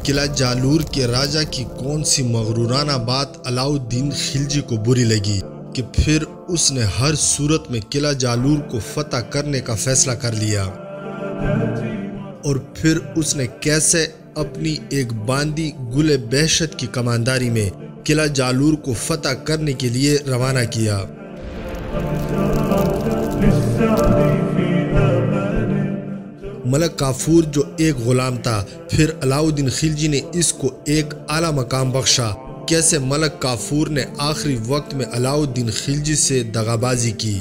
قلعہ جالور کے راجہ کی کون سی مغرورانہ بات علاؤالدین خلجی کو بری لگی کہ پھر اس نے ہر صورت میں قلعہ جالور کو فتح کرنے کا فیصلہ کر لیا، اور پھر اس نے کیسے اپنی ایک باندی گل بہشت کی کمانداری میں قلعہ جالور کو فتح کرنے کے لیے روانہ کیا۔ ملک کافور جو ایک غلام تھا، پھر علاؤالدین خلجی نے اس کو ایک اعلیٰ مقام بخشا۔ کیسے ملک کافور نے آخری وقت میں علاؤالدین خلجی سے دغابازی کی۔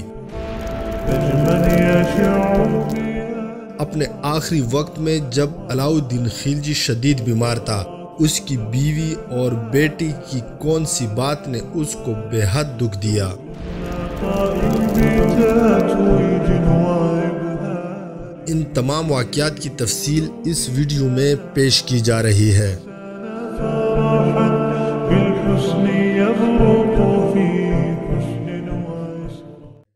اپنے آخری وقت میں جب علاؤالدین خلجی شدید بیمار تھا، اس کی بیوی اور بیٹی کی کون سی بات نے اس کو بے حد دکھ دیا۔ ان تمام واقعات کی تفصیل اس ویڈیو میں پیش کی جا رہی ہے۔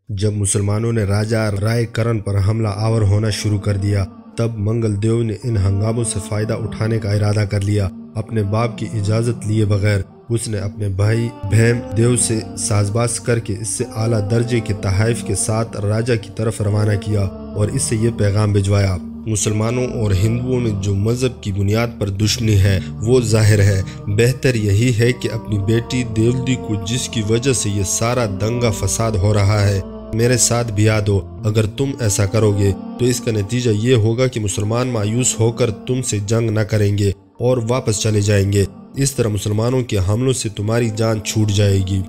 جب مسلمانوں نے راجہ رائے کرن پر حملہ آور ہونا شروع کر دیا، تب منگل دیو نے ان ہنگاموں سے فائدہ اٹھانے کا ارادہ کر لیا۔ اپنے باپ کی اجازت لیے بغیر اس نے اپنے بھائی بھیم دیو سے ساز باز کر کے اس سے اعلیٰ درجے کے تحائف کے ساتھ راجہ کی طرف روانہ کیا اور اس سے یہ پیغام بھجوایا: مسلمانوں اور ہندوؤں میں جو مذہب کی بنیاد پر دشمنی ہے وہ ظاہر ہے۔ بہتر یہی ہے کہ اپنی بیٹی دیولدی کو، جس کی وجہ سے یہ سارا دنگا فساد ہو رہا ہے، میرے ساتھ بیاہ دو۔ اگر تم ایسا کرو گے تو اس کا نتیجہ یہ ہوگا کہ مسلمان مایوس ہو کر تم سے جنگ نہ کریں گے اور واپس چلے جائیں گے۔ اس طرح مسلمانوں کے حملوں سے تمہاری جان چھوٹ جائے گی۔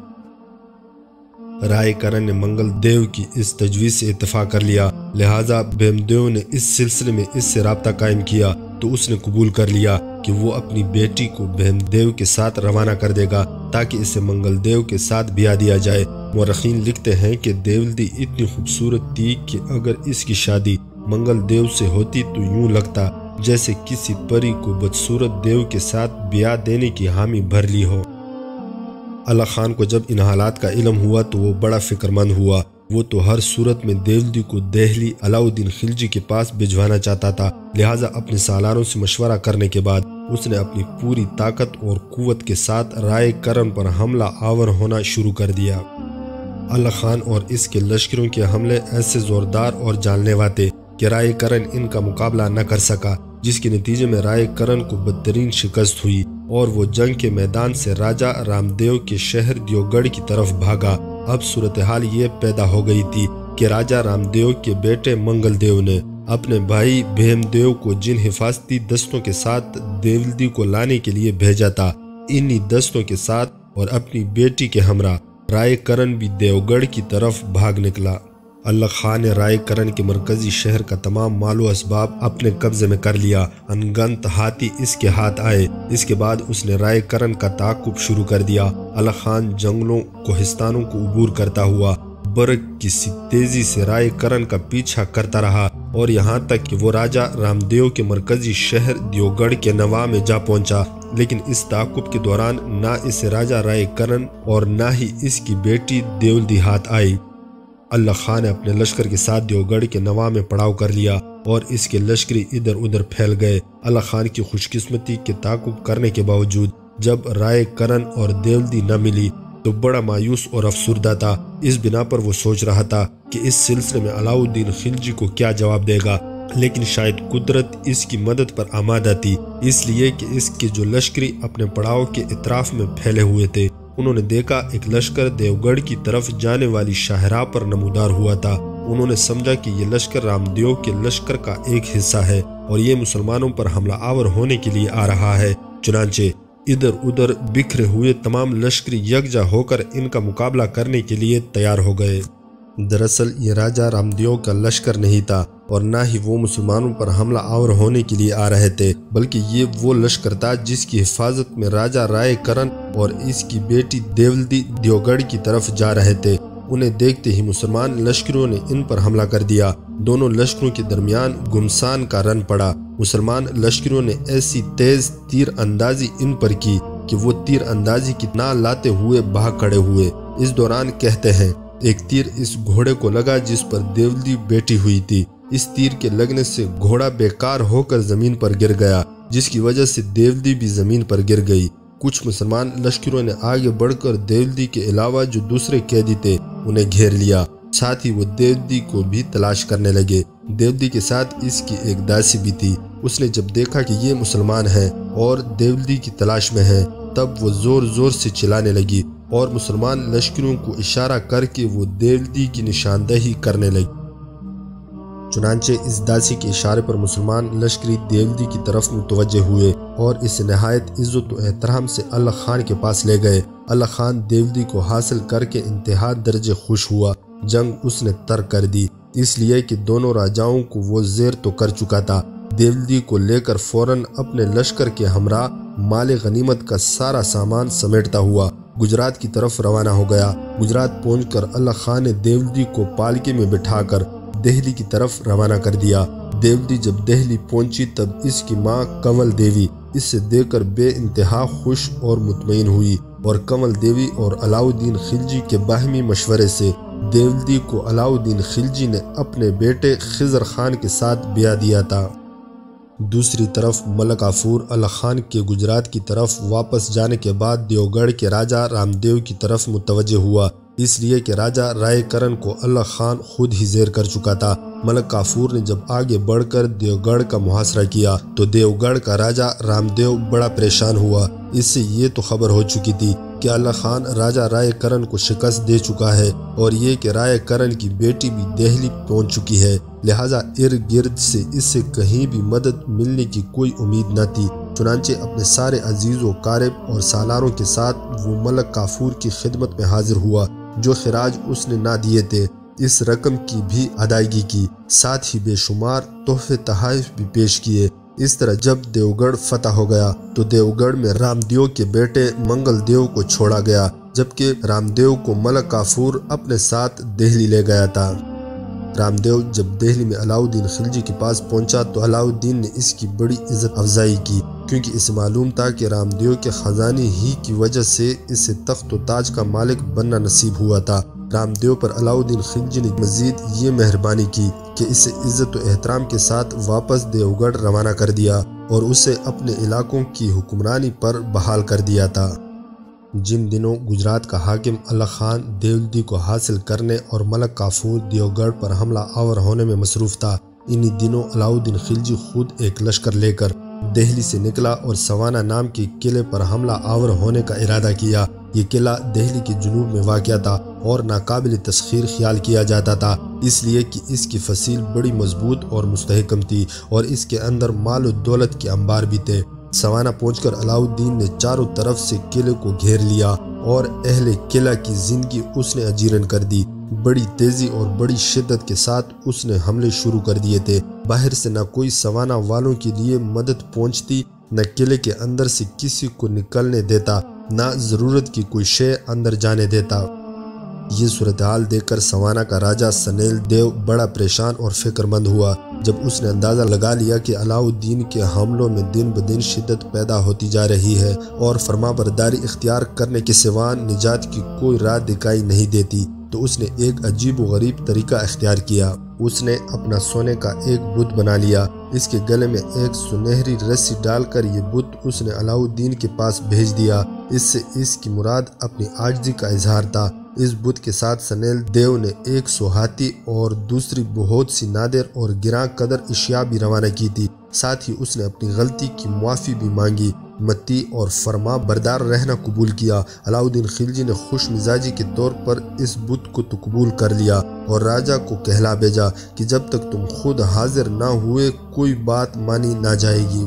رائے کرن نے منگل دیو کی اس تجویز سے اتفاق کر لیا، لہٰذا بھیم دیو نے اس سلسلے میں اس سے رابطہ قائم کیا تو اس نے قبول کر لیا کہ وہ اپنی بیٹی کو بھیم دیو کے ساتھ روانہ کر دے گا تاکہ اسے منگل دیو کے ساتھ بیاہ دیا جائے۔ مورخین لکھتے ہیں کہ دیولدی اتنی خوبصورت تھی کہ اگر اس کی شادی منگل دیو سے ہوتی تو یوں لگتا جیسے کسی پری کو بدصورت دیو کے ساتھ بیاہ دینے کی حامی بھر لی ہو۔ اللہ خان کو جب ان حالات کا علم ہوا تو وہ بڑا فکر مند ہوا۔ وہ تو ہر صورت میں دیولدی کو دہلی علاؤالدین خلجی کے پاس بھجوانا چاہتا تھا، لہٰذا اپنے سالاروں سے مشورہ کرنے کے بعد اس نے اپنی پوری طاقت اور قوت کے ساتھ رائے کرن پر حملہ آور ہونا شروع کر دیا۔ اللہ خان اور اس کے لشکروں کے حملے ایسے زوردار اور جان لیوا تھے کہ رائے کرن ان کا مقابلہ نہ کر سکا، جس کے نتیجے میں رائے کرن کو بدترین شکست ہوئی اور وہ جنگ کے میدان سے راجہ رام دیو کے شہر دیوگڑھ کی طرف بھاگا۔ اب صورتحال یہ پیدا ہو گئی تھی کہ راجہ رام دیو کے بیٹے منگل دیو نے اپنے بھائی بھیم دیو کو جن حفاظتی دستوں کے ساتھ دیولدی کو لانے کے لیے بھیجا تھا، انہی دستوں کے ساتھ اور اپنی بیٹی کے ہمراہ رائے کرن بھی دیوگڑھ کی طرف بھاگ نکلا۔ اللہ خان نے رائے کرن کے مرکزی شہر کا تمام مال و اسباب اپنے قبضے میں کر لیا۔ انگنت ہاتھی اس کے ہاتھ آئے۔ اس کے بعد اس نے رائے کرن کا تعاقب شروع کر دیا۔ اللہ خان جنگلوں کوہستانوں کو عبور کرتا ہوا برق کی سی تیزی سے رائے کرن کا پیچھا کرتا رہا اور یہاں تک کہ وہ راجہ رام دیو کے مرکزی شہر دیوگڑھ کے نواح میں جا پہنچا، لیکن اس تعاقب کے دوران نہ اسے راجہ رائے کرن اور نہ ہی اس کی بیٹی دیولدی ہاتھ آئی۔ اللہ خان نے اپنے لشکر کے ساتھ دیوگڑھ کے نواح میں پڑاؤ کر لیا اور اس کے لشکری ادھر ادھر پھیل گئے۔ اللہ خان کی خوش قسمتی کے تعاقب کرنے کے باوجود جب رائے کرن اور دیولدی نہ ملی تو بڑا مایوس اور افسردہ تھا۔ اس بنا پر وہ سوچ رہا تھا کہ اس سلسلے میں علاؤالدین خلجی کو کیا جواب دے گا، لیکن شاید قدرت اس کی مدد پر آمادہ تھی، اس لیے کہ اس کے جو لشکری اپنے پڑاؤ کے اطراف میں پھیلے ہوئے تھے، انہوں نے دیکھا ایک لشکر دیوگڑھ کی طرف جانے والی شاہراہ پر نمودار ہوا تھا۔ انہوں نے سمجھا کہ یہ لشکر رام دیو کے لشکر کا ایک حصہ ہے اور یہ مسلمانوں پر حملہ آور ہونے کے لیے آ رہا ہے۔ چنانچہ ادھر ادھر بکھرے ہوئے تمام لشکری یکجا ہو کر ان کا مقابلہ کرنے کے لیے تیار ہو گئے۔ دراصل یہ راجہ رام دیو کا لشکر نہیں تھا اور نہ ہی وہ مسلمانوں پر حملہ آور ہونے کے لیے آ رہے تھے، بلکہ یہ وہ لشکر تھا جس کی حفاظت میں راجہ رائے کرن اور اس کی بیٹی دیولدی دیوگڑھ کی طرف جا رہے تھے۔ انہیں دیکھتے ہی مسلمان لشکروں نے ان پر حملہ کر دیا۔ دونوں لشکروں کے درمیان گھمسان کا رن پڑا۔ مسلمان لشکروں نے ایسی تیز تیر اندازی ان پر کی کہ وہ تیر اندازی کی نہ لاتے ہوئے بھاگ کھڑے ہوئے۔ اس دوران کہتے ہیں ایک تیر اس گھوڑے کو لگا جس پر دیولدی بیٹھی ہوئی تھی۔ اس تیر کے لگنے سے گھوڑا بیکار ہو کر زمین پر گر گیا۔ جس کی وجہ سے دیولی بھی زمین پر گر گئی۔ کچھ مسلمان لشکروں نے آگے بڑھ کر دیولی کے علاوہ جو دوسرے قیدی تھے انہیں گھیر لیا، ساتھ ہی وہ دیولی کو بھی تلاش کرنے لگے۔ دیولی کے ساتھ اس کی ایک داسی بھی تھی۔ اس نے جب دیکھا کہ یہ مسلمان ہیں اور دیولی کی تلاش میں ہیں، تب وہ زور زور سے چلانے لگی اور مسلمان لشکروں کو اشارہ کر کے وہ دیولی کی نشاندہی کرنے لگی۔ چنانچہ اس داسی کے اشارے پر مسلمان لشکری دیولی کی طرف متوجہ ہوئے اور اسے نہایت عزت و احترام سے اللہ خان کے پاس لے گئے۔ اللہ خان دیولی کو حاصل کر کے انتہا درجے خوش ہوا۔ جنگ اس نے ترک کر دی، اس لیے کہ دونوں راجاؤں کو وہ زیر تو کر چکا تھا۔ دیولی کو لے کر فوراً اپنے لشکر کے ہمراہ مال غنیمت کا سارا سامان سمیٹتا ہوا گجرات کی طرف روانہ ہو گیا۔ گجرات پہنچ کر اللہ خان نے دیولی کو پالکی میں بٹھا کر دہلی کی طرف روانہ کر دیا۔ دیولی جب دہلی پہنچی تب اس کی ماں کنول دیوی اس سے دیکھ کر بے انتہا خوش اور مطمئن ہوئی، اور کنول دیوی اور علاؤالدین خلجی کے باہمی مشورے سے دیولی کو علاؤالدین خلجی نے اپنے بیٹے خضر خان کے ساتھ بیاہ دیا تھا۔ دوسری طرف ملک کافور اللہ خان کے گجرات کی طرف واپس جانے کے بعد دیوگڑھ کے راجہ رام دیو کی طرف متوجہ ہوا، اس لیے کہ راجہ رائے کرن کو اللہ خان خود ہی زیر کر چکا تھا۔ ملک کافور نے جب آگے بڑھ کر دیوگڑھ کا محاصرہ کیا تو دیوگڑھ کا راجہ رام دیو بڑا پریشان ہوا۔ اس سے یہ تو خبر ہو چکی تھی کہ اللہ خان راجہ رائے کرن کو شکست دے چکا ہے اور یہ کہ رائے کرن کی بیٹی بھی دہلی پہنچ چکی ہے، لہٰذا ارد گرد سے اس سے کہیں بھی مدد ملنے کی کوئی امید نہ تھی۔ چنانچہ اپنے سارے عزیز و قارب اور سالاروں کے ساتھ وہ ملک کافور کی خدمت میں حاضر ہوا۔ جو خراج اس نے نہ دیے تھے اس رقم کی بھی ادائیگی کی، ساتھ ہی بے شمار تحفے تحائف بھی پیش کیے۔ اس طرح جب دیوگڑھ فتح ہو گیا تو دیوگڑھ میں رام دیو کے بیٹے منگل دیو کو چھوڑا گیا، جبکہ رام دیو کو ملک کافور اپنے ساتھ دہلی لے گیا تھا۔ رام دیو جب دہلی میں علاؤالدین خلجی کے پاس پہنچا تو علاؤالدین نے اس کی بڑی عزت افزائی کی، کیونکہ اسے معلوم تھا کہ رام دیو کے خزانے ہی کی وجہ سے اسے تخت و تاج کا مالک بننا نصیب ہوا تھا۔ رام دیو پر علاؤالدین خلجی نے مزید یہ مہربانی کی کہ اسے عزت و احترام کے ساتھ واپس دیوگڑھ روانہ کر دیا اور اسے اپنے علاقوں کی حکمرانی پر بحال کر دیا تھا۔ جن دنوں گجرات کا حاکم اللہ خان دیولی کو حاصل کرنے اور ملک کافور دیوگڑھ پر حملہ آور ہونے میں مصروف تھا، انہی دنوں علاؤالدین خلجی خود ایک لشکر لے کر دہلی سے نکلا اور سوانہ نام کے قلعے پر حملہ آور ہونے کا ارادہ کیا۔ یہ قلعہ دہلی کے جنوب میں واقع تھا اور ناقابل تسخیر خیال کیا جاتا تھا، اس لیے کہ اس کی فصیل بڑی مضبوط اور مستحکم تھی اور اس کے اندر مال و دولت کے انبار بھی تھے۔ سوانہ پہنچ کر علاؤالدین نے چاروں طرف سے قلعے کو گھیر لیا اور اہل قلعہ کی زندگی اس نے اجیرن کر دی۔ بڑی تیزی اور بڑی شدت کے ساتھ اس نے حملے شروع کر دیے تھے۔ باہر سے نہ کوئی سوانہ والوں کے لیے مدد پہنچتی، نہ قلعے کے اندر سے کسی کو نکلنے دیتا، نہ ضرورت کی کوئی شے اندر جانے دیتا۔ یہ صورتحال دیکھ کر سوانہ کا راجہ سنیل دیو بڑا پریشان اور فکر مند ہوا۔ جب اس نے اندازہ لگا لیا کہ علاؤالدین کے حملوں میں دن بدن شدت پیدا ہوتی جا رہی ہے اور فرما برداری اختیار کرنے کے سوا نجات کی کوئی راہ دکھائی نہیں دیتی، تو اس نے ایک عجیب و غریب طریقہ اختیار کیا۔ اس نے اپنا سونے کا ایک بت بنا لیا، اس کے گلے میں ایک سنہری رسی ڈال کر یہ بت اس نے علاؤالدین کے پاس بھیج دیا۔ اس سے اس کی مراد اپنی عاجزی کا اظہار تھا۔ اس بت کے ساتھ سنیل دیو نے 100 ہاتھی اور دوسری بہت سی نادر اور گراں قدر اشیاء بھی روانہ کی تھی۔ ساتھ ہی اس نے اپنی غلطی کی معافی بھی مانگی، متی اور فرما بردار رہنا قبول کیا۔ علاؤالدین خلجی نے خوش مزاجی کے طور پر اس بت کو تو قبول کر لیا اور راجہ کو کہلا بھیجا کہ جب تک تم خود حاضر نہ ہوئے کوئی بات مانی نہ جائے گی۔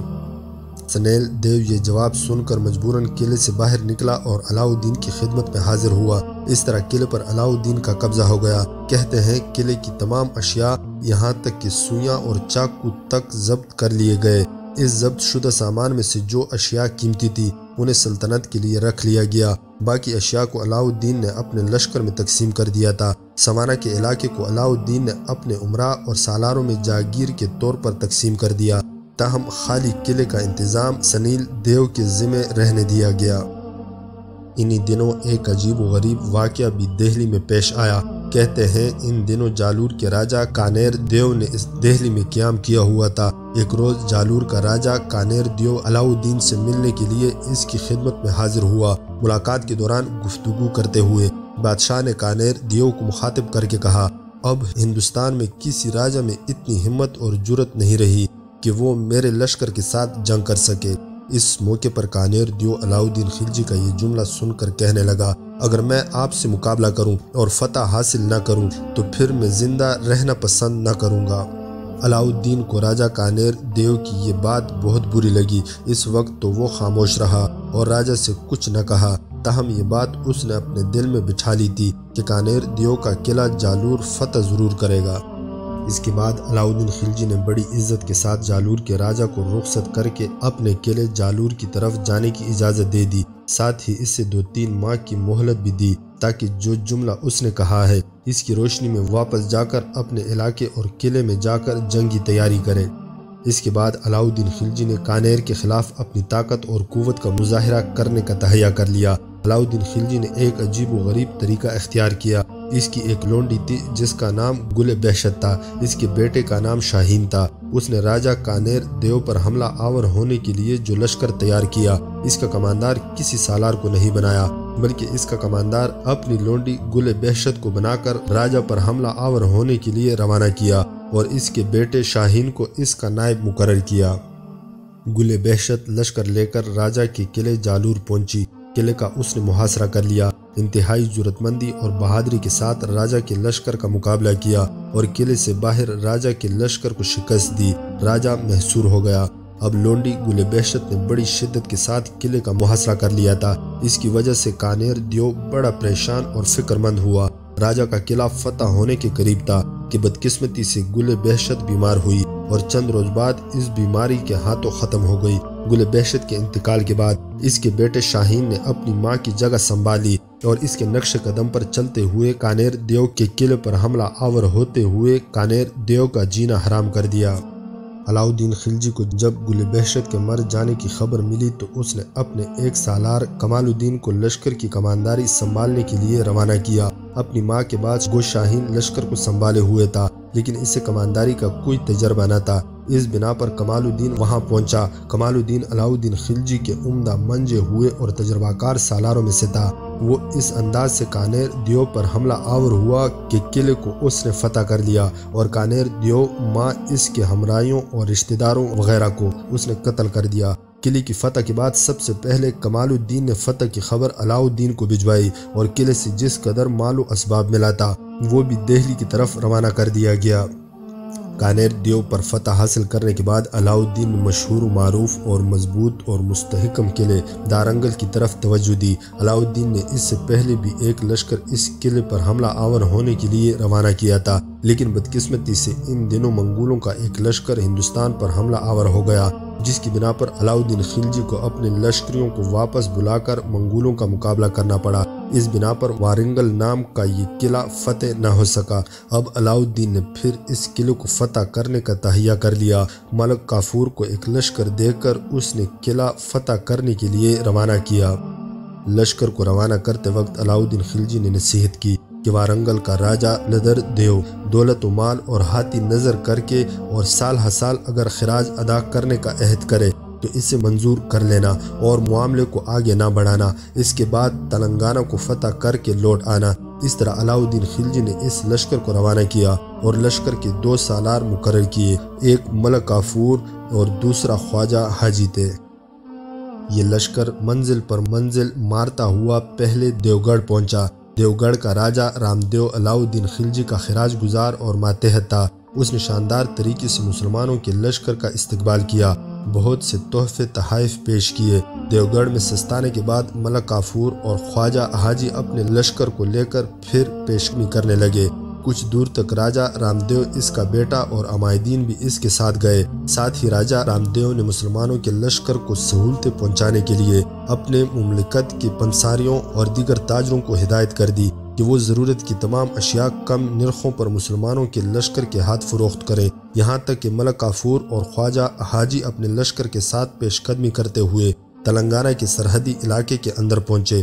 سنیل دیو یہ جواب سن کر مجبوراً قلعے سے باہر نکلا اور علاؤالدین کی خدمت میں حاضر ہوا۔ اس طرح قلعے پر علاؤالدین کا قبضہ ہو گیا۔ کہتے ہیں قلعے کی تمام اشیاء یہاں تک کہ سوئیاں اور چاقو تک ضبط کر لیے گئے۔ اس ضبط شدہ سامان میں سے جو اشیاء قیمتی تھی انہیں سلطنت کے لیے رکھ لیا گیا، باقی اشیاء کو علاؤالدین نے اپنے لشکر میں تقسیم کر دیا تھا۔ سوانہ کے علاقے کو علاؤالدین نے اپنے امراء اور سالاروں میں جاگیر کے طور پر تقسیم کر دیا، تاہم خالی قلعے کا انتظام سنیل دیو کے ذمہ رہنے دیا گیا۔ انہی دنوں ایک عجیب و غریب واقعہ بھی دہلی میں پیش آیا۔ کہتے ہیں ان دنوں جالور کے راجہ کانیر دیو نے اس دہلی میں قیام کیا ہوا تھا۔ ایک روز جالور کا راجہ کانیر دیو علاؤ الدین سے ملنے کے لیے اس کی خدمت میں حاضر ہوا۔ ملاقات کے دوران گفتگو کرتے ہوئے بادشاہ نے کانیر دیو کو مخاطب کر کے کہا، اب ہندوستان میں کسی راجہ میں اتنی ہمت اور جرت نہیں رہی کہ وہ میرے لشکر کے ساتھ جنگ کر سکے۔ اس موقع پر کانیر دیو علاؤ الدین خلجی کا یہ جملہ سن کر کہنے لگا، اگر میں آپ سے مقابلہ کروں اور فتح حاصل نہ کروں تو پھر میں زندہ رہنا پسند نہ کروں گا۔ علاؤ الدین کو راجہ کانیر دیو کی یہ بات بہت بری لگی۔ اس وقت تو وہ خاموش رہا اور راجہ سے کچھ نہ کہا، تاہم یہ بات اس نے اپنے دل میں بٹھا لی تھی کہ کانیر دیو کا قلعہ جالور فتح ضرور کرے گا۔ اس کے بعد علاؤ الدین خلجی نے بڑی عزت کے ساتھ جالور کے راجہ کو رخصت کر کے اپنے قلعے جالور کی طرف جانے کی اجازت دے دی، ساتھ ہی اسے 2-3 ماہ کی مہلت بھی دی تاکہ جو جملہ اس نے کہا ہے اس کی روشنی میں واپس جا کر اپنے علاقے اور قلعے میں جا کر جنگی تیاری کرے۔ اس کے بعد علاؤ الدین خلجی نے کانیر کے خلاف اپنی طاقت اور قوت کا مظاہرہ کرنے کا تہیہ کر لیا۔ علاؤ الدین خلجی نے ایک عجیب و غریب طریقہ اختیار کیا۔ اس کی ایک لونڈی تھی جس کا نام گل بہشت تھا، اس کے بیٹے کا نام شاہین تھا۔ اس نے راجہ کانیر دیو پر حملہ آور ہونے کے لیے جو لشکر تیار کیا، اس کا کماندار کسی سالار کو نہیں بنایا بلکہ اس کا کماندار اپنی لونڈی گل بہشت کو بنا کر راجہ پر حملہ آور ہونے کے لیے روانہ کیا اور اس کے بیٹے شاہین کو اس کا نائب مقرر کیا۔ گل بہشت لشکر لے کر راجہ کے قلعے جالور پہنچی۔ قلعے کا اس نے محاصرہ کر لیا، انتہائی جرات مندی اور بہادری کے ساتھ راجہ کے لشکر کا مقابلہ کیا اور قلعے سے باہر راجہ کے لشکر کو شکست دی۔ راجہ محصور ہو گیا۔ اب لونڈی گل بہشت نے بڑی شدت کے ساتھ قلعے کا محاصرہ کر لیا تھا۔ اس کی وجہ سے کانیر دیو بڑا پریشان اور فکر مند ہوا۔ راجہ کا قلعہ فتح ہونے کے قریب تھا کہ بدقسمتی سے گل بہشت بیمار ہوئی اور چند روز بعد اس بیماری کے ہاتھوں ختم ہو گئی۔ گل بہشت کے انتقال کے بعد اس کے بیٹے شاہین نے اپنی ماں کی جگہ سنبھالی اور اس کے نقش قدم پر چلتے ہوئے کانیر دیو کے قلعے پر حملہ آور ہوتے ہوئے کانیر دیو کا جینا حرام کر دیا۔ علاؤ الدین خلجی کو جب گل بہشت کے مر جانے کی خبر ملی تو اس نے اپنے ایک سالار کمال الدین کو لشکر کی کمانداری سنبھالنے کے لیے روانہ کیا۔ اپنی ماں کے بعد گو شاہین لشکر کو سنبھالے ہوئے تھا لیکن اسے کمانداری کا کوئی تجربہ نہ تھا۔ اس بنا پر کمال الدین وہاں پہنچا۔ کمال الدین علاؤ الدین خلجی کے عمدہ منجے ہوئے اور تجربہ کار سالاروں میں سے تھا۔ وہ اس انداز سے کانیر دیو پر حملہ آور ہوا کہ قلعے کو اس نے فتح کر لیا اور کانیر دیو ماں اس کے ہمراہیوں اور رشتہ داروں وغیرہ کو اس نے قتل کر دیا۔ قلعے کی فتح کے بعد سب سے پہلے کمال الدین نے فتح کی خبر علاؤ الدین کو بھجوائی اور قلعے سے جس قدر مال و اسباب ملا تھا وہ بھی دہلی کی طرف روانہ کر دیا گیا۔ کانیر دیو پر فتح حاصل کرنے کے بعد علاؤ الدین نے مشہور و معروف اور مضبوط اور مستحکم قلعے دارنگل کی طرف توجہ دی۔ علاؤ الدین نے اس سے پہلے بھی ایک لشکر اس قلعے پر حملہ آور ہونے کے لیے روانہ کیا تھا لیکن بدقسمتی سے ان دنوں منگولوں کا ایک لشکر ہندوستان پر حملہ آور ہو گیا جس کی بنا پر علاؤ الدین خلجی کو اپنے لشکریوں کو واپس بلا کر منگولوں کا مقابلہ کرنا پڑا۔ اس بنا پر وارنگل نام کا یہ قلعہ فتح نہ ہو سکا۔ اب علاؤ الدین نے پھر اس قلعے کو فتح کرنے کا تہیہ کر لیا۔ ملک کافور کو ایک لشکر دے کر اس نے قلعہ فتح کرنے کے لیے روانہ کیا۔ لشکر کو روانہ کرتے وقت علاؤ الدین خلجی نے نصیحت کی کہ وارنگل کا راجہ لدر دیو دولت و مال اور ہاتھی نظر کر کے اور سال ہر سال اگر خراج ادا کرنے کا عہد کرے تو اسے منظور کر لینا اور معاملے کو آگے نہ بڑھانا، اس کے بعد تلنگانہ کو فتح کر کے لوٹ آنا۔ اس طرح علاؤ الدین خلجی نے اس لشکر کو روانہ کیا اور لشکر کے 2 سالار مقرر کیے، ایک ملک کافور اور دوسرا خواجہ حاجی تھے۔ یہ لشکر منزل پر منزل مارتا ہوا پہلے دیوگڑھ پہنچا۔ دیوگڑھ کا راجہ رام دیو علاؤ الدین خلجی کا خراج گزار اور ماتحت تھا۔ اس نے شاندار طریقے سے مسلمانوں کے لشکر کا استقبال کیا، بہت سے تحفے تحائف پیش کیے۔ دیوگڑھ میں سستانے کے بعد ملک کافور اور خواجہ حاجی اپنے لشکر کو لے کر پھر پیشقدمی کرنے لگے۔ کچھ دور تک راجہ رام دیو اس کا بیٹا اور عمائدین بھی اس کے ساتھ گئے۔ ساتھ ہی راجہ رام دیو نے مسلمانوں کے لشکر کو سہولتیں پہنچانے کے لیے اپنے مملکت کے پنساریوں اور دیگر تاجروں کو ہدایت کر دی کہ وہ ضرورت کی تمام اشیاء کم نرخوں پر مسلمانوں کے لشکر کے ہاتھ فروخت کریں۔ یہاں تک کہ ملک کافور اور خواجہ حاجی اپنے لشکر کے ساتھ پیش قدمی کرتے ہوئے تلنگانہ کے سرحدی علاقے کے اندر پہنچے۔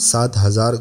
7000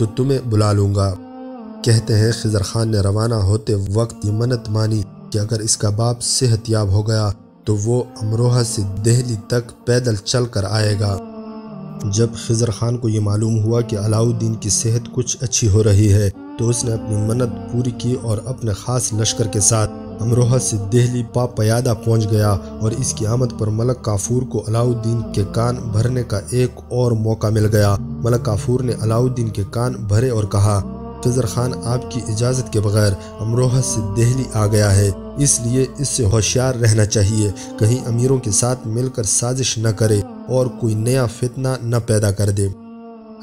تو تمہیں بلا لوں گا۔ کہتے ہیں خضر خان نے روانہ ہوتے وقت یہ منت مانی کہ اگر اس کا باپ صحت یاب ہو گیا تو وہ امروہہ سے دہلی تک پیدل چل کر آئے گا۔ جب خضر خان کو یہ معلوم ہوا کہ علاؤالدین کی صحت کچھ اچھی ہو رہی ہے تو اس نے اپنی منت پوری کی اور اپنے خاص لشکر کے ساتھ امروہہ سے دہلی پیادہ پہنچ گیا، اور اس کی آمد پر ملک کافور کو علاؤالدین کے کان بھرنے کا ایک اور موقع مل گیا۔ ملک کافور نے علاؤالدین کے کان بھرے اور کہا، خضر خان آپ کی اجازت کے بغیر امروہہ سے دہلی آ گیا ہے، اس لیے اس سے ہوشیار رہنا چاہیے، کہیں امیروں کے ساتھ مل کر سازش نہ کرے اور کوئی نیا فتنہ نہ پیدا کر دے۔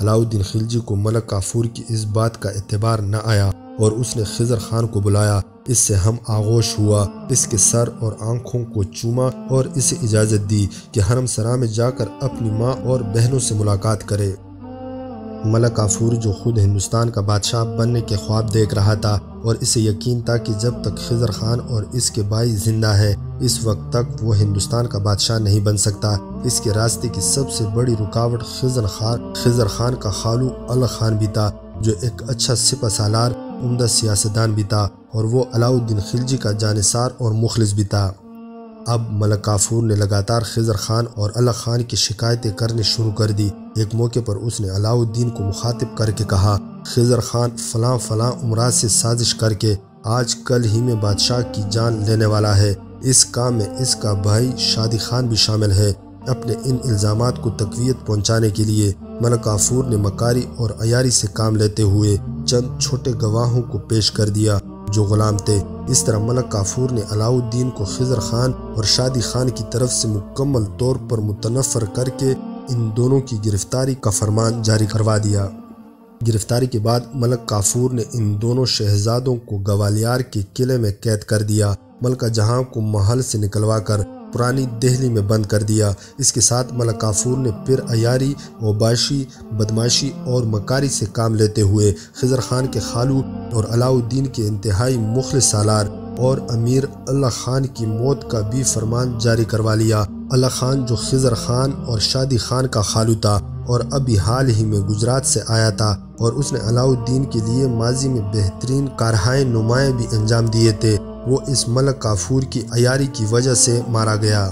علاؤالدین خلجی کو ملک کافور کی اس بات کا اعتبار نہ آیا اور اس نے خضر خان کو بلایا، اس سے ہم آغوش ہوا، اس کے سر اور آنکھوں کو چوما اور اسے اجازت دی کہ حرم سرا میں جا کر اپنی ماں اور بہنوں سے ملاقات کرے۔ ملک کافور جو خود ہندوستان کا بادشاہ بننے کے خواب دیکھ رہا تھا اور اسے یقین تھا کہ جب تک خضر خان اور اس کے بھائی زندہ ہے اس وقت تک وہ ہندوستان کا بادشاہ نہیں بن سکتا، اس کے راستے کی سب سے بڑی رکاوٹ خضر خان کا خالو الغ خان بھی تھا، جو ایک اچھا سپہ سالار، عمدہ سیاستدان بھی تھا، اور وہ علاؤالدین خلجی کا جانثار اور مخلص بھی تھا۔ اب ملک کافور نے لگاتار خضر خان اور الغ خان کی شکایتیں کرنے شروع کر دی۔ ایک موقع پر اس نے علاؤالدین کو مخاطب کر کے کہا، خضر خان فلاں فلاں امراء سے سازش کر کے آج کل ہی میں بادشاہ کی جان لینے والا ہے، اس کام میں اس کا بھائی شادی خان بھی شامل ہے۔ اپنے ان الزامات کو تقویت پہنچانے کے لیے ملک کافور نے مکاری اور عیاری سے کام لیتے ہوئے چند چھوٹے گواہوں کو پیش کر دیا جو غلام تھے۔ اس طرح ملک کافور نے علاؤالدین کو خضر خان اور شادی خان کی طرف سے مکمل طور پر متنفر کر کے ان دونوں کی گرفتاری کا فرمان جاری کروا دیا۔ گرفتاری کے بعد ملک کافور نے ان دونوں شہزادوں کو گوالیار کے قلعے میں قید کر دیا، ملکہ جہاں کو محل سے نکلوا کر پرانی دہلی میں بند کر دیا۔ اس کے ساتھ ملک کافور نے پھر عیاری، اوباشی، بدماشی اور مکاری سے کام لیتے ہوئے خضر خان کے خالو اور علاؤالدین کے انتہائی مخلص سالار اور امیر الغ خان کی موت کا بھی فرمان جاری کروا لیا۔ الغ خان جو خضر خان اور شادی خان کا خالو تھا اور ابھی حال ہی میں گجرات سے آیا تھا، اور اس نے علاؤالدین کے لیے ماضی میں بہترین کارہائے نمایاں بھی انجام دیے تھے، وہ اس ملک کافور کی عیاری کی وجہ سے مارا گیا۔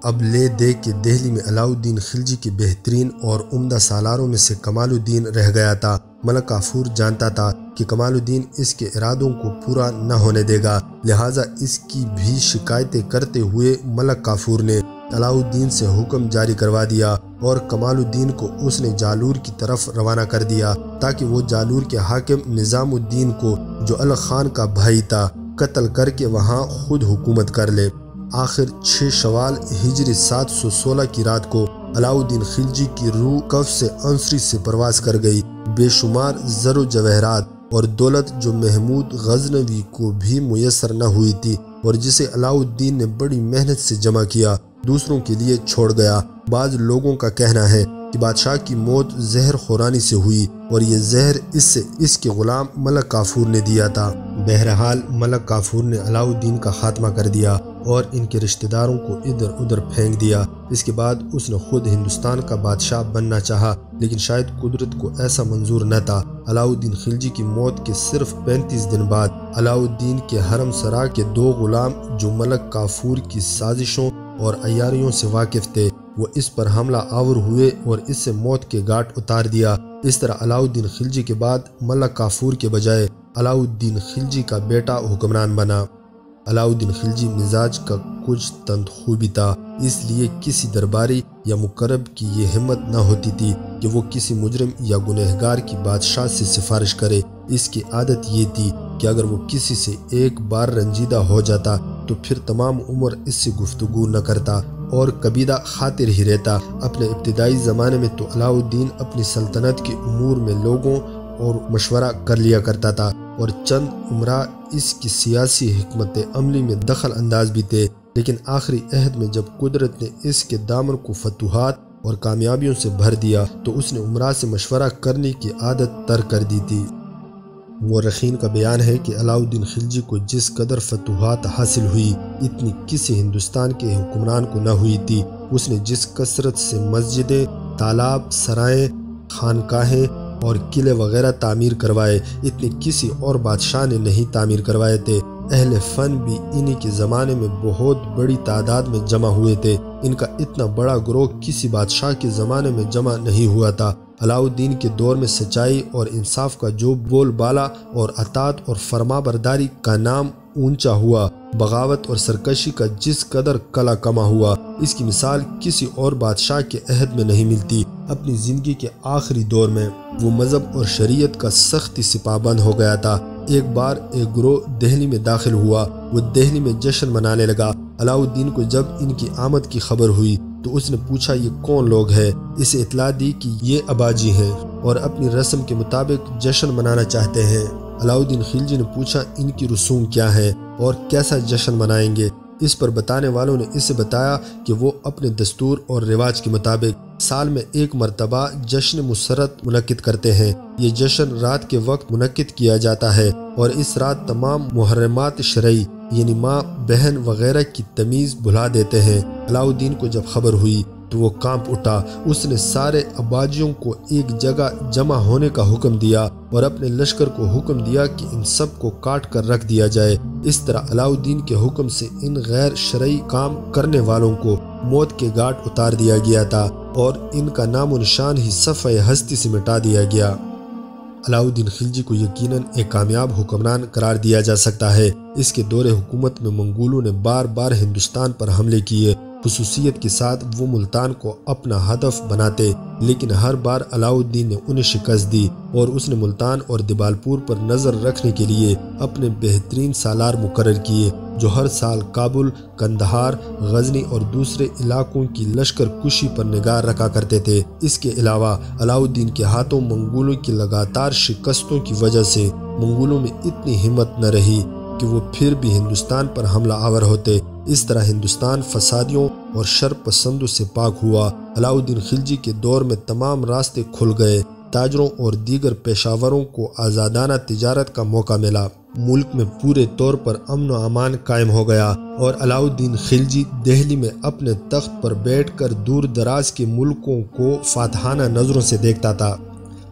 اب لے دے کہ دہلی میں علاؤالدین خلجی کے بہترین اور عمدہ سالاروں میں سے کمال الدین رہ گیا تھا۔ ملک کافور جانتا تھا کہ کمال الدین اس کے ارادوں کو پورا نہ ہونے دے گا، لہٰذا اس کی بھی شکایتیں کرتے ہوئے ملک کافور نے علاؤالدین سے حکم جاری کروا دیا اور کمال الدین کو اس نے جالور کی طرف روانہ کر دیا تاکہ وہ جالور کے حاکم نظام الدین کو، جو الغ خان کا بھائی تھا، قتل کر کے وہاں خود حکومت کر لے۔ آخر 6 شوال ہجری 716 کی رات کو علاؤالدین خلجی کی روح کف سے انصری سے پرواز کر گئی۔ بے شمار زر و جواہرات اور دولت جو محمود غزنوی کو بھی میسر نہ ہوئی تھی اور جسے علاؤالدین نے بڑی محنت سے جمع کیا، دوسروں کے لیے چھوڑ گیا۔ بعض لوگوں کا کہنا ہے کہ بادشاہ کی موت زہر خورانی سے ہوئی اور یہ زہر اس کے غلام ملک کافور نے دیا تھا۔ بہرحال ملک کافور نے علاؤالدین کا خاتمہ کر دیا اور ان کے رشتہ داروں کو ادھر ادھر پھینک دیا۔ اس کے بعد اس نے خود ہندوستان کا بادشاہ بننا چاہا، لیکن شاید قدرت کو ایسا منظور نہ تھا۔ علاؤالدین خلجی کی موت کے صرف 35 دن بعد علاؤالدین کے حرم سرا کے 2 غلام جو ملک کافور کی سازشوں اور عیاریوں سے واقف تھے، وہ اس پر حملہ آور ہوئے اور اس سے موت کے گھاٹ اتار دیا۔ اس طرح علاؤالدین خلجی کے بعد ملک کافور کے بجائے علاؤالدین خلجی کا بیٹا حکمران بنا۔ علاؤالدین خلجی مزاج کا کچھ تند خوبی تھا، اس لیے کسی درباری یا مقرب کی یہ ہمت نہ ہوتی تھی کہ وہ کسی مجرم یا گنہگار کی بادشاہ سے سفارش کرے۔ اس کی عادت یہ تھی کہ اگر وہ کسی سے ایک بار رنجیدہ ہو جاتا تو پھر تمام عمر اس سے گفتگو نہ کرتا اور کبیدہ خاطر ہی رہتا۔ اپنے ابتدائی زمانے میں تو علاؤالدین اپنی سلطنت کے امور میں لوگوں اور مشورہ کر لیا کرتا تھا، اور چند امراء اس کی سیاسی حکمت عملی میں دخل انداز بھی تھے، لیکن آخری عہد میں جب قدرت نے اس کے دامن کو فتوحات اور کامیابیوں سے بھر دیا تو اس نے امراء سے مشورہ کرنے کی عادت ترک کر دی تھی۔ مورخین کا بیان ہے کہ علاؤالدین خلجی کو جس قدر فتوحات حاصل ہوئی اتنی کسی ہندوستان کے حکمران کو نہ ہوئی تھی۔ اس نے جس کثرت سے مسجدیں، تالاب، سرائیں، خانقاہیں اور قلعے وغیرہ تعمیر کروائے، اتنے کسی اور بادشاہ نے نہیں تعمیر کروائے تھے۔ اہل فن بھی انہی کے زمانے میں بہت بڑی تعداد میں جمع ہوئے تھے۔ ان کا اتنا بڑا گروہ کسی بادشاہ کے زمانے میں جمع نہیں ہوا تھا۔ علاؤالدین کے دور میں سچائی اور انصاف کا جو بول بالا اور اطاعت اور فرما برداری کا نام اونچا ہوا، بغاوت اور سرکشی کا جس قدر کلا کما ہوا، اس کی مثال کسی اور بادشاہ کے عہد میں نہیں ملتی۔ اپنی زندگی کے آخری دور میں وہ مذہب اور شریعت کا سختی سے پابند ہو گیا تھا۔ ایک بار ایک گروہ دہلی میں داخل ہوا، وہ دہلی میں جشن منانے لگا۔ علاؤالدین کو جب ان کی آمد کی خبر ہوئی تو اس نے پوچھا یہ کون لوگ ہیں؟ اسے اطلاع دی کہ یہ اباجی ہیں اور اپنی رسم کے مطابق جشن منانا چاہتے ہیں۔ علاؤالدین خلجی نے پوچھا ان کی رسوم کیا ہے اور کیسا جشن منائیں گے؟ اس پر بتانے والوں نے اسے بتایا کہ وہ اپنے دستور اور رواج کے مطابق سال میں ایک مرتبہ جشن مسرت منعقد کرتے ہیں۔ یہ جشن رات کے وقت منعقد کیا جاتا ہے اور اس رات تمام محرمات شرعی یعنی ماں بہن وغیرہ کی تمیز بھلا دیتے ہیں۔ علاؤالدین کو جب خبر ہوئی تو وہ کانپ اٹھا۔ اس نے سارے اباجیوں کو ایک جگہ جمع ہونے کا حکم دیا اور اپنے لشکر کو حکم دیا کہ ان سب کو کاٹ کر رکھ دیا جائے۔ اس طرح علاؤالدین کے حکم سے ان غیر شرعی کام کرنے والوں کو موت کے گھاٹ اتار دیا گیا تھا اور ان کا نام و نشان ہی صفحہ ہستی سے مٹا دیا گیا۔ علاؤالدین خلجی کو یقیناً ایک کامیاب حکمران قرار دیا جا سکتا ہے۔ اس کے دور حکومت میں منگولوں نے بار بار ہندوستان پر حملے کیے، خصوصیت کے ساتھ وہ ملتان کو اپنا ہدف بناتے، لیکن ہر بار علاؤالدین نے انہیں شکست دی اور اس نے ملتان اور دیبالپور پر نظر رکھنے کے لیے اپنے بہترین سالار مقرر کیے، جو ہر سال کابل، قندھار، غزنی اور دوسرے علاقوں کی لشکر کشی پر نگاہ رکھا کرتے تھے۔ اس کے علاوہ علاؤالدین کے ہاتھوں منگولوں کی لگاتار شکستوں کی وجہ سے منگولوں میں اتنی ہمت نہ رہی کہ وہ پھر بھی ہندوستان پر حملہ آور ہوتے۔ اس طرح ہندوستان فسادیوں اور شر پسندوں سے پاک ہوا۔ علاؤالدین خلجی کے دور میں تمام راستے کھل گئے، تاجروں اور دیگر پیشاوروں کو آزادانہ تجارت کا موقع ملا، ملک میں پورے طور پر امن و امان قائم ہو گیا اور علاؤالدین خلجی دہلی میں اپنے تخت پر بیٹھ کر دور دراز کے ملکوں کو فاتحانہ نظروں سے دیکھتا تھا۔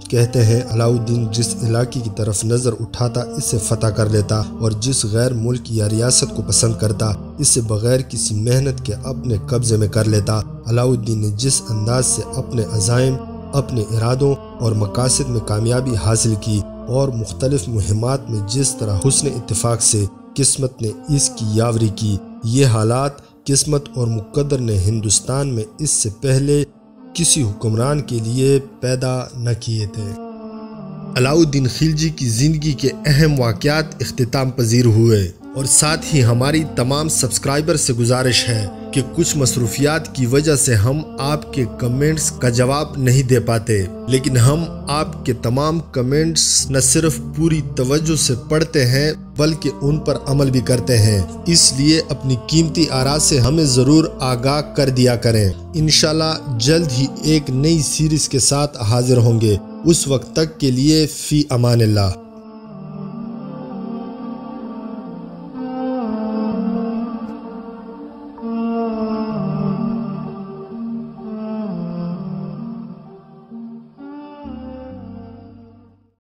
کہتے ہیں علاؤالدین جس علاقے کی طرف نظر اٹھاتا اسے فتح کر لیتا اور جس غیر ملک یا ریاست کو پسند کرتا اسے بغیر کسی محنت کے اپنے قبضے میں کر لیتا۔ علاؤالدین نے جس انداز سے اپنے عزائم، اپنے ارادوں اور مقاصد میں کامیابی حاصل کی اور مختلف مہمات میں جس طرح حسن اتفاق سے قسمت نے اس کی یاوری کی، یہ حالات قسمت اور مقدر نے ہندوستان میں اس سے پہلے کسی حکمران کے لیے پیدا نہ کیے تھے۔ علاؤالدین خلجی کی زندگی کے اہم واقعات اختتام پذیر ہوئے اور ساتھ ہی ہماری تمام سبسکرائبر سے گزارش ہے کہ کچھ مصروفیات کی وجہ سے ہم آپ کے کمنٹس کا جواب نہیں دے پاتے، لیکن ہم آپ کے تمام کمنٹس نہ صرف پوری توجہ سے پڑھتے ہیں بلکہ ان پر عمل بھی کرتے ہیں، اس لیے اپنی قیمتی آراء سے ہمیں ضرور آگاہ کر دیا کریں۔ انشاءاللہ جلد ہی ایک نئی سیریز کے ساتھ حاضر ہوں گے، اس وقت تک کے لیے فی امان اللہ۔